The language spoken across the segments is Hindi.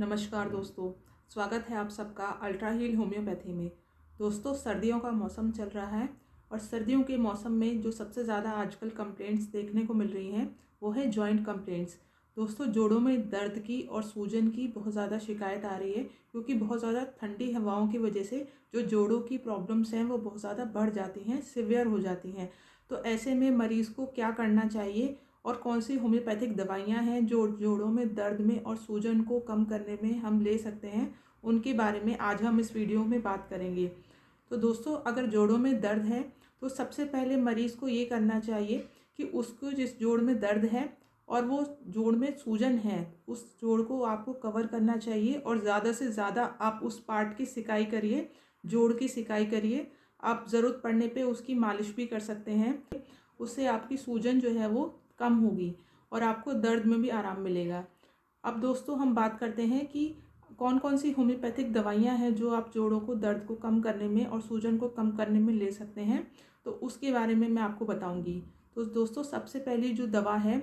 नमस्कार दोस्तों, स्वागत है आप सबका अल्ट्रा हील होम्योपैथी में। दोस्तों, सर्दियों का मौसम चल रहा है और सर्दियों के मौसम में जो सबसे ज़्यादा आजकल कंप्लेंट्स देखने को मिल रही हैं वो है जॉइंट कंप्लेंट्स। दोस्तों, जोड़ों में दर्द की और सूजन की बहुत ज़्यादा शिकायत आ रही है क्योंकि बहुत ज़्यादा ठंडी हवाओं की वजह से जो जोड़ों की प्रॉब्लम्स हैं वो बहुत ज़्यादा बढ़ जाती हैं, सिवियर हो जाती हैं। तो ऐसे में मरीज़ को क्या करना चाहिए और कौन सी होम्योपैथिक दवाइयाँ हैं जो जोड़ों में दर्द में और सूजन को कम करने में हम ले सकते हैं, उनके बारे में आज हम इस वीडियो में बात करेंगे। तो दोस्तों, अगर जोड़ों में दर्द है तो सबसे पहले मरीज़ को ये करना चाहिए कि उसको जिस जोड़ में दर्द है और वो जोड़ में सूजन है, उस जोड़ को आपको कवर करना चाहिए और ज़्यादा से ज़्यादा आप उस पार्ट की सिकाई करिए, जोड़ की सिकाई करिए। आप ज़रूरत पड़ने पे उसकी मालिश भी कर सकते हैं। उससे आपकी सूजन जो है वो कम होगी और आपको दर्द में भी आराम मिलेगा। अब दोस्तों, हम बात करते हैं कि कौन कौन सी होम्योपैथिक दवाइयाँ हैं जो आप जोड़ों को दर्द को कम करने में और सूजन को कम करने में ले सकते हैं, तो उसके बारे में मैं आपको बताऊंगी। तो दोस्तों, सबसे पहली जो दवा है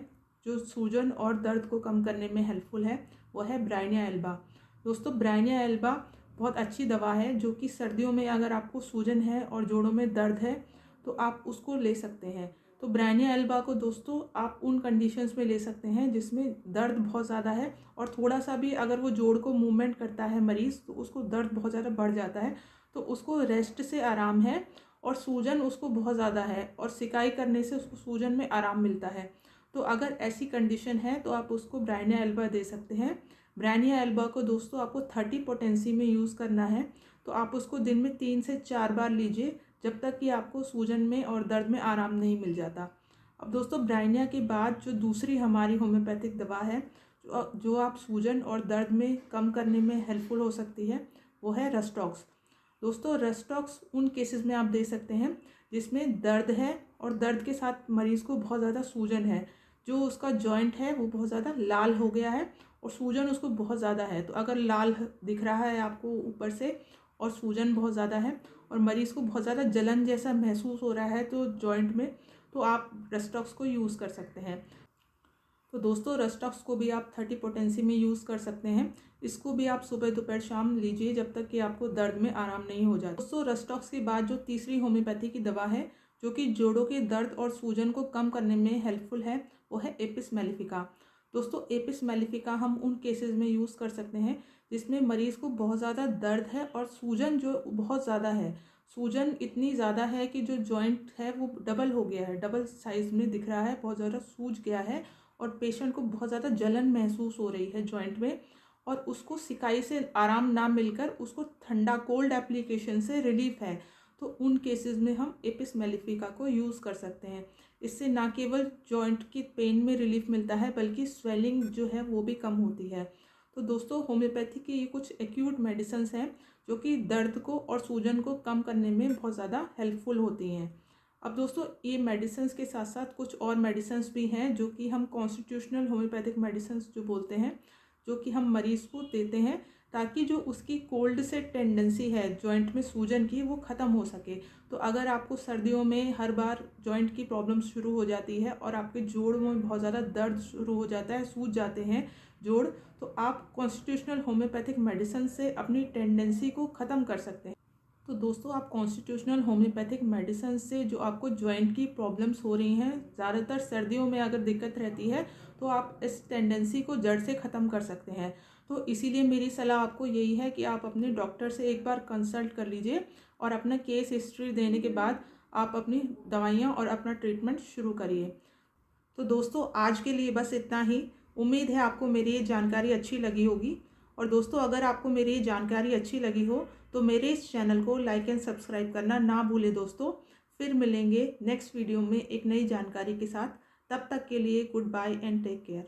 जो सूजन और दर्द को कम करने में हेल्पफुल है वो है ब्राइनिया एल्बा। दोस्तों, ब्राइनिया एल्बा बहुत अच्छी दवा है जो कि सर्दियों में अगर आपको सूजन है और जोड़ों में दर्द है तो आप उसको ले सकते हैं। तो ब्राइनिया एल्बा को दोस्तों आप उन कंडीशंस में ले सकते हैं जिसमें दर्द बहुत ज़्यादा है और थोड़ा सा भी अगर वो जोड़ को मूवमेंट करता है मरीज़ तो उसको दर्द बहुत ज़्यादा बढ़ जाता है, तो उसको रेस्ट से आराम है और सूजन उसको बहुत ज़्यादा है और सिकाई करने से उसको सूजन में आराम मिलता है। तो अगर ऐसी कंडीशन है तो आप उसको ब्राइनिया एल्बा दे सकते हैं। ब्राइनिया एल्बा को दोस्तों आपको 30 पोटेंसी में यूज़ करना है, तो आप उसको दिन में 3 से 4 बार लीजिए जब तक कि आपको सूजन में और दर्द में आराम नहीं मिल जाता। अब दोस्तों, ब्राइनिया के बाद जो दूसरी हमारी होम्योपैथिक दवा है जो आप सूजन और दर्द में कम करने में हेल्पफुल हो सकती है वो है रस्टॉक्स। दोस्तों, रस्टॉक्स उन केसेस में आप दे सकते हैं जिसमें दर्द है और दर्द के साथ मरीज़ को बहुत ज़्यादा सूजन है, जो उसका जॉइंट है वो बहुत ज़्यादा लाल हो गया है और सूजन उसको बहुत ज़्यादा है। तो अगर लाल दिख रहा है आपको ऊपर से और सूजन बहुत ज़्यादा है और मरीज़ को बहुत ज़्यादा जलन जैसा महसूस हो रहा है तो जॉइंट में, तो आप रस्टॉक्स को यूज़ कर सकते हैं। तो दोस्तों, रस्टॉक्स को भी आप 30 पोटेंसी में यूज़ कर सकते हैं। इसको भी आप सुबह दोपहर शाम लीजिए जब तक कि आपको दर्द में आराम नहीं हो जाता। दोस्तों, रस्टॉक्स के बाद जो तीसरी होम्योपैथी की दवा है जो कि जोड़ों के दर्द और सूजन को कम करने में हेल्पफुल है वो है एपिस मेलिफिका। दोस्तों, एपिस मेलिफिका हम उन केसेस में यूज़ कर सकते हैं जिसमें मरीज़ को बहुत ज़्यादा दर्द है और सूजन जो बहुत ज़्यादा है। सूजन इतनी ज़्यादा है कि जो जॉइंट है वो डबल हो गया है, डबल साइज़ में दिख रहा है, बहुत ज़्यादा सूज गया है और पेशेंट को बहुत ज़्यादा जलन महसूस हो रही है जॉइंट में और उसको सिकाई से आराम ना मिलकर उसको ठंडा कोल्ड एप्लीकेशन से रिलीफ है। तो उन केसेस में हम एपिस मेलिफिका को यूज़ कर सकते हैं। इससे ना केवल जॉइंट की पेन में रिलीफ मिलता है बल्कि स्वेलिंग जो है वो भी कम होती है। तो दोस्तों, होम्योपैथी की ये कुछ एक्यूट मेडिसिन्स हैं जो कि दर्द को और सूजन को कम करने में बहुत ज़्यादा हेल्पफुल होती हैं। अब दोस्तों, ये मेडिसिन्स के साथ साथ कुछ और मेडिसिन्स भी हैं जो कि हम कॉन्स्टिट्यूशनल होम्योपैथिक मेडिसिन्स जो बोलते हैं, जो कि हम मरीज़ को देते हैं ताकि जो उसकी कोल्ड से टेंडेंसी है जॉइंट में सूजन की वो ख़त्म हो सके। तो अगर आपको सर्दियों में हर बार जॉइंट की प्रॉब्लम शुरू हो जाती है और आपके जोड़ में बहुत ज़्यादा दर्द शुरू हो जाता है, सूज जाते हैं जोड़, तो आप कॉन्स्टिट्यूशनल होम्योपैथिक मेडिसिन से अपनी टेंडेंसी को ख़त्म कर सकते हैं। तो दोस्तों, आप कॉन्स्टिट्यूशनल होम्योपैथिक मेडिसिन से जो आपको जॉइंट की प्रॉब्लम्स हो रही हैं, ज़्यादातर सर्दियों में अगर दिक्कत रहती है तो आप इस टेंडेंसी को जड़ से ख़त्म कर सकते हैं। तो इसीलिए मेरी सलाह आपको यही है कि आप अपने डॉक्टर से एक बार कंसल्ट कर लीजिए और अपना केस हिस्ट्री देने के बाद आप अपनी दवाइयाँ और अपना ट्रीटमेंट शुरू करिए। तो दोस्तों, आज के लिए बस इतना ही। उम्मीद है आपको मेरी ये जानकारी अच्छी लगी होगी। और दोस्तों, अगर आपको मेरी ये जानकारी अच्छी लगी हो तो मेरे इस चैनल को लाइक एंड सब्सक्राइब करना ना भूलें दोस्तों। फिर मिलेंगे नेक्स्ट वीडियो में एक नई जानकारी के साथ। तब तक के लिए good bye and take care.